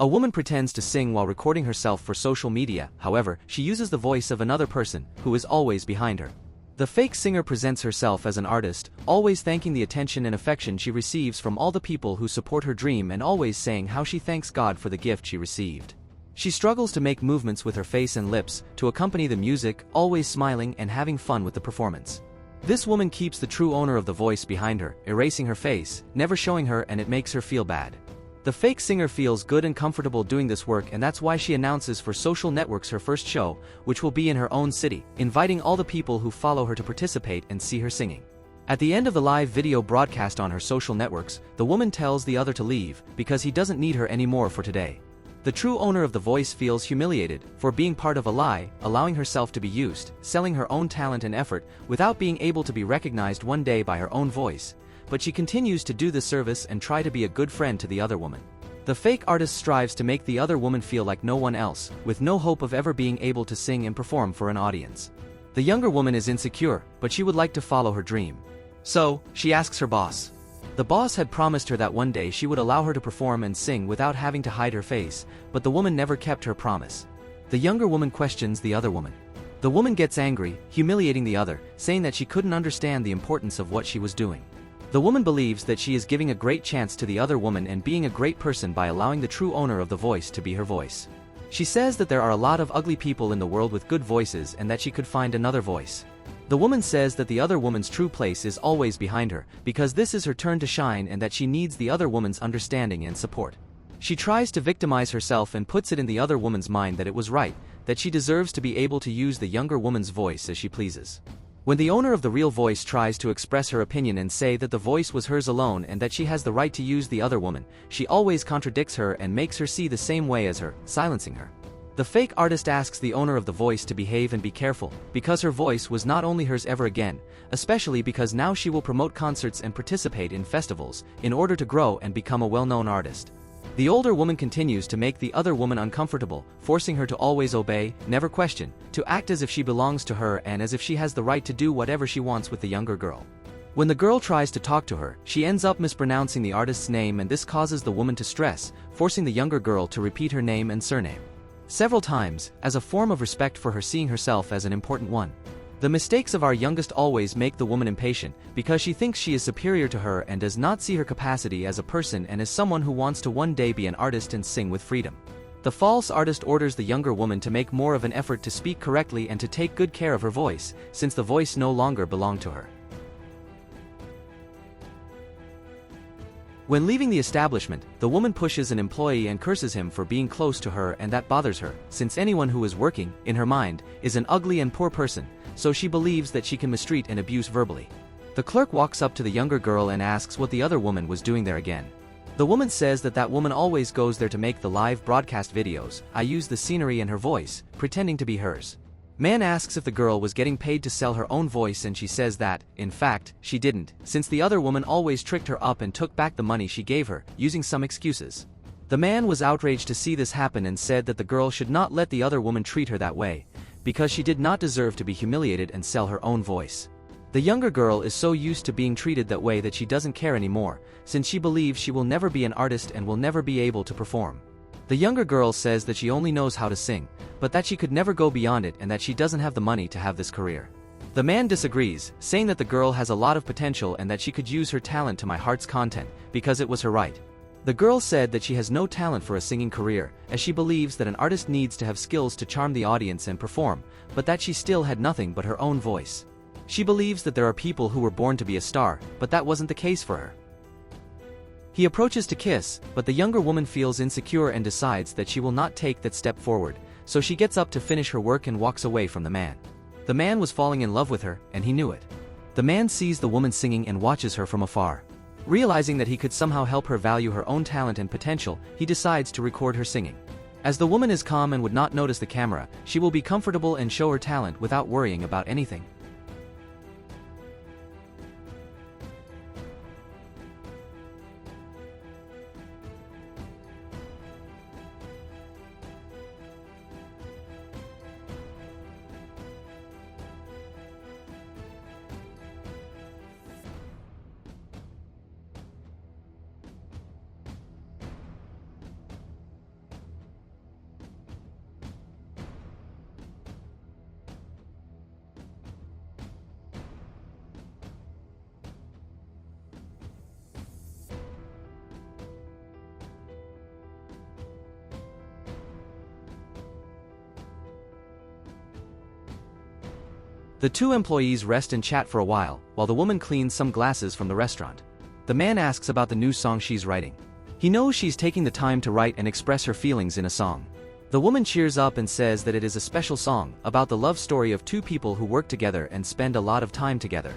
A woman pretends to sing while recording herself for social media, however, she uses the voice of another person, who is always behind her. The fake singer presents herself as an artist, always thanking the attention and affection she receives from all the people who support her dream and always saying how she thanks God for the gift she received. She struggles to make movements with her face and lips to accompany the music, always smiling and having fun with the performance. This woman keeps the true owner of the voice behind her, erasing her face, never showing her, and it makes her feel bad. The fake singer feels good and comfortable doing this work, and that's why she announces for social networks her first show, which will be in her own city, inviting all the people who follow her to participate and see her singing. At the end of the live video broadcast on her social networks, the woman tells the other to leave, because he doesn't need her anymore for today. The true owner of the voice feels humiliated for being part of a lie, allowing herself to be used, selling her own talent and effort, without being able to be recognized one day by her own voice. But she continues to do the service and try to be a good friend to the other woman. The fake artist strives to make the other woman feel like no one else, with no hope of ever being able to sing and perform for an audience. The younger woman is insecure, but she would like to follow her dream. So, she asks her boss. The boss had promised her that one day she would allow her to perform and sing without having to hide her face, but the woman never kept her promise. The younger woman questions the other woman. The woman gets angry, humiliating the other, saying that she couldn't understand the importance of what she was doing. The woman believes that she is giving a great chance to the other woman and being a great person by allowing the true owner of the voice to be her voice. She says that there are a lot of ugly people in the world with good voices and that she could find another voice. The woman says that the other woman's true place is always behind her, because this is her turn to shine and that she needs the other woman's understanding and support. She tries to victimize herself and puts it in the other woman's mind that it was right, that she deserves to be able to use the younger woman's voice as she pleases. When the owner of the real voice tries to express her opinion and say that the voice was hers alone and that she has the right to use the other woman, she always contradicts her and makes her see the same way as her, silencing her. The fake artist asks the owner of the voice to behave and be careful, because her voice was not only hers ever again, especially because now she will promote concerts and participate in festivals, in order to grow and become a well-known artist. The older woman continues to make the other woman uncomfortable, forcing her to always obey, never question, to act as if she belongs to her and as if she has the right to do whatever she wants with the younger girl. When the girl tries to talk to her, she ends up mispronouncing the artist's name, and this causes the woman to stress, forcing the younger girl to repeat her name and surname several times, as a form of respect for her, seeing herself as an important one. The mistakes of our youngest always make the woman impatient, because she thinks she is superior to her and does not see her capacity as a person and as someone who wants to one day be an artist and sing with freedom. The false artist orders the younger woman to make more of an effort to speak correctly and to take good care of her voice, since the voice no longer belonged to her. When leaving the establishment, the woman pushes an employee and curses him for being close to her, and that bothers her, since anyone who is working, in her mind, is an ugly and poor person, so she believes that she can mistreat and abuse verbally. The clerk walks up to the younger girl and asks what the other woman was doing there again. The woman says that woman always goes there to make the live broadcast videos. I use the scenery and her voice, pretending to be hers. Man asks if the girl was getting paid to sell her own voice, and she says that, in fact, she didn't, since the other woman always tricked her up and took back the money she gave her, using some excuses. The man was outraged to see this happen and said that the girl should not let the other woman treat her that way, because she did not deserve to be humiliated and sell her own voice. The younger girl is so used to being treated that way that she doesn't care anymore, since she believes she will never be an artist and will never be able to perform. The younger girl says that she only knows how to sing, but that she could never go beyond it and that she doesn't have the money to have this career. The man disagrees, saying that the girl has a lot of potential and that she could use her talent to my heart's content, because it was her right. The girl said that she has no talent for a singing career, as she believes that an artist needs to have skills to charm the audience and perform, but that she still had nothing but her own voice. She believes that there are people who were born to be a star, but that wasn't the case for her. He approaches to kiss, but the younger woman feels insecure and decides that she will not take that step forward, so she gets up to finish her work and walks away from the man. The man was falling in love with her, and he knew it. The man sees the woman singing and watches her from afar. Realizing that he could somehow help her value her own talent and potential, he decides to record her singing. As the woman is calm and would not notice the camera, she will be comfortable and show her talent without worrying about anything. The two employees rest and chat for a while the woman cleans some glasses from the restaurant. The man asks about the new song she's writing. He knows she's taking the time to write and express her feelings in a song. The woman cheers up and says that it is a special song about the love story of two people who work together and spend a lot of time together.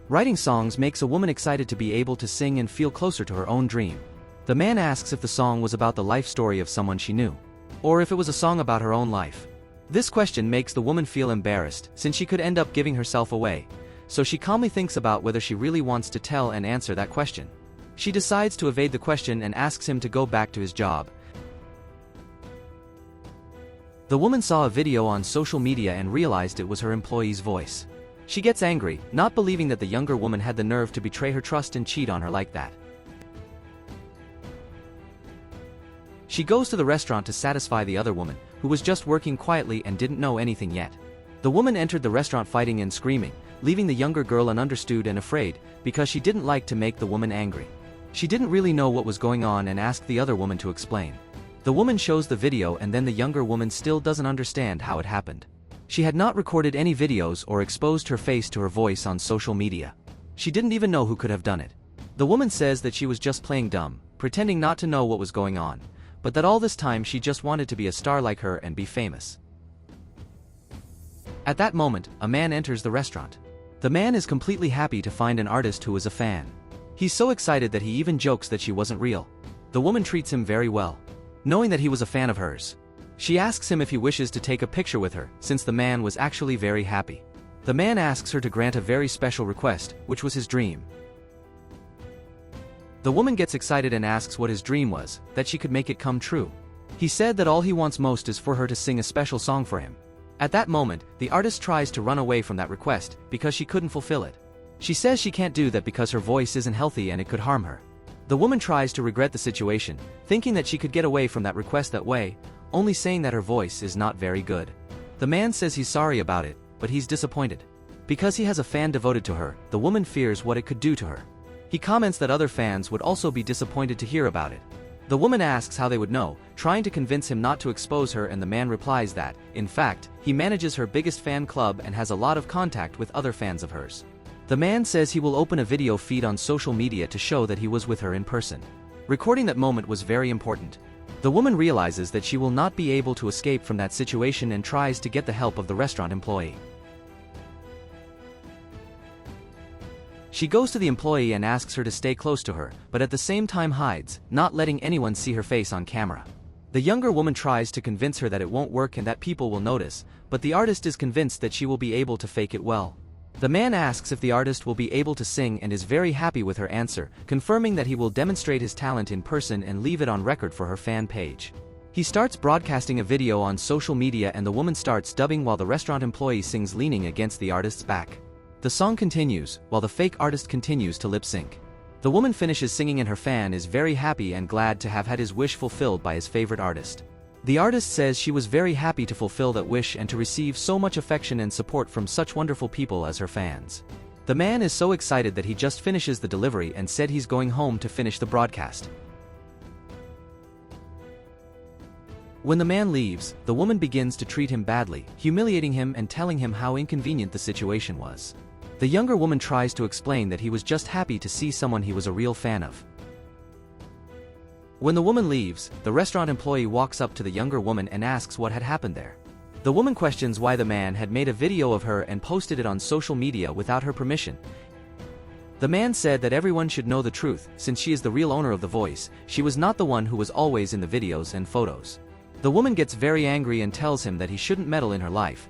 Writing songs makes a woman excited to be able to sing and feel closer to her own dream. The man asks if the song was about the life story of someone she knew, or if it was a song about her own life. This question makes the woman feel embarrassed since she could end up giving herself away, so she calmly thinks about whether she really wants to tell and answer that question. She decides to evade the question and asks him to go back to his job. The woman saw a video on social media and realized it was her employee's voice. She gets angry, not believing that the younger woman had the nerve to betray her trust and cheat on her like that. She goes to the restaurant to satisfy the other woman, who was just working quietly and didn't know anything yet. The woman entered the restaurant fighting and screaming, leaving the younger girl ununderstood and afraid, because she didn't like to make the woman angry. She didn't really know what was going on and asked the other woman to explain. The woman shows the video and then the younger woman still doesn't understand how it happened. She had not recorded any videos or exposed her face to her voice on social media. She didn't even know who could have done it. The woman says that she was just playing dumb, pretending not to know what was going on, but that all this time she just wanted to be a star like her and be famous. At that moment, a man enters the restaurant. The man is completely happy to find an artist who is a fan. He's so excited that he even jokes that she wasn't real. The woman treats him very well, knowing that he was a fan of hers. She asks him if he wishes to take a picture with her, since the man was actually very happy. The man asks her to grant a very special request, which was his dream. The woman gets excited and asks what his dream was, that she could make it come true. He said that all he wants most is for her to sing a special song for him. At that moment, the artist tries to run away from that request, because she couldn't fulfill it. She says she can't do that because her voice isn't healthy and it could harm her. The woman tries to regret the situation, thinking that she could get away from that request that way, only saying that her voice is not very good. The man says he's sorry about it, but he's disappointed. Because he has a fan devoted to her, the woman fears what it could do to her. He comments that other fans would also be disappointed to hear about it. The woman asks how they would know, trying to convince him not to expose her, and the man replies that, in fact, he manages her biggest fan club and has a lot of contact with other fans of hers. The man says he will open a video feed on social media to show that he was with her in person. Recording that moment was very important. The woman realizes that she will not be able to escape from that situation and tries to get the help of the restaurant employee. She goes to the employee and asks her to stay close to her, but at the same time hides, not letting anyone see her face on camera. The younger woman tries to convince her that it won't work and that people will notice, but the artist is convinced that she will be able to fake it well. The man asks if the artist will be able to sing and is very happy with her answer, confirming that he will demonstrate his talent in person and leave it on record for her fan page. He starts broadcasting a video on social media and the woman starts dubbing while the restaurant employee sings leaning against the artist's back. The song continues, while the fake artist continues to lip-sync. The woman finishes singing and her fan is very happy and glad to have had his wish fulfilled by his favorite artist. The artist says she was very happy to fulfill that wish and to receive so much affection and support from such wonderful people as her fans. The man is so excited that he just finishes the delivery and said he's going home to finish the broadcast. When the man leaves, the woman begins to treat him badly, humiliating him and telling him how inconvenient the situation was. The younger woman tries to explain that he was just happy to see someone he was a real fan of. When the woman leaves, the restaurant employee walks up to the younger woman and asks what had happened there. The woman questions why the man had made a video of her and posted it on social media without her permission. The man said that everyone should know the truth, since she is the real owner of the voice, she was not the one who was always in the videos and photos. The woman gets very angry and tells him that he shouldn't meddle in her life.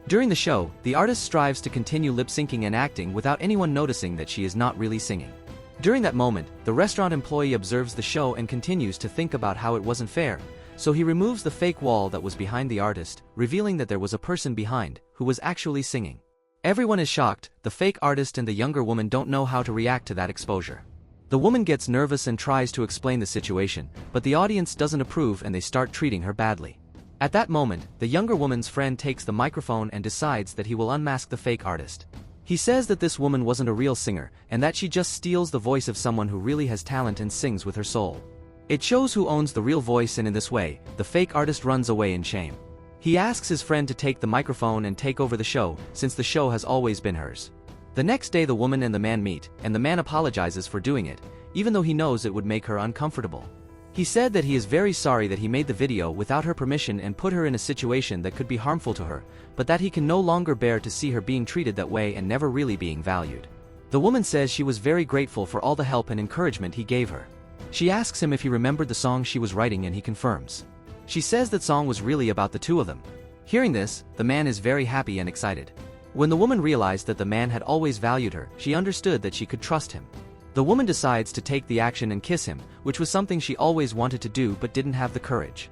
During the show, the artist strives to continue lip-syncing and acting without anyone noticing that she is not really singing. During that moment, the restaurant employee observes the show and continues to think about how it wasn't fair, so he removes the fake wall that was behind the artist, revealing that there was a person behind, who was actually singing. Everyone is shocked, the fake artist and the younger woman don't know how to react to that exposure. The woman gets nervous and tries to explain the situation, but the audience doesn't approve and they start treating her badly. At that moment, the younger woman's friend takes the microphone and decides that he will unmask the fake artist. He says that this woman wasn't a real singer, and that she just steals the voice of someone who really has talent and sings with her soul. It shows who owns the real voice, and in this way, the fake artist runs away in shame. He asks his friend to take the microphone and take over the show, since the show has always been hers. The next day the woman and the man meet, and the man apologizes for doing it, even though he knows it would make her uncomfortable. He said that he is very sorry that he made the video without her permission and put her in a situation that could be harmful to her, but that he can no longer bear to see her being treated that way and never really being valued. The woman says she was very grateful for all the help and encouragement he gave her. She asks him if he remembered the song she was writing and he confirms. She says that song was really about the two of them. Hearing this, the man is very happy and excited. When the woman realized that the man had always valued her, she understood that she could trust him. The woman decides to take the action and kiss him, which was something she always wanted to do but didn't have the courage.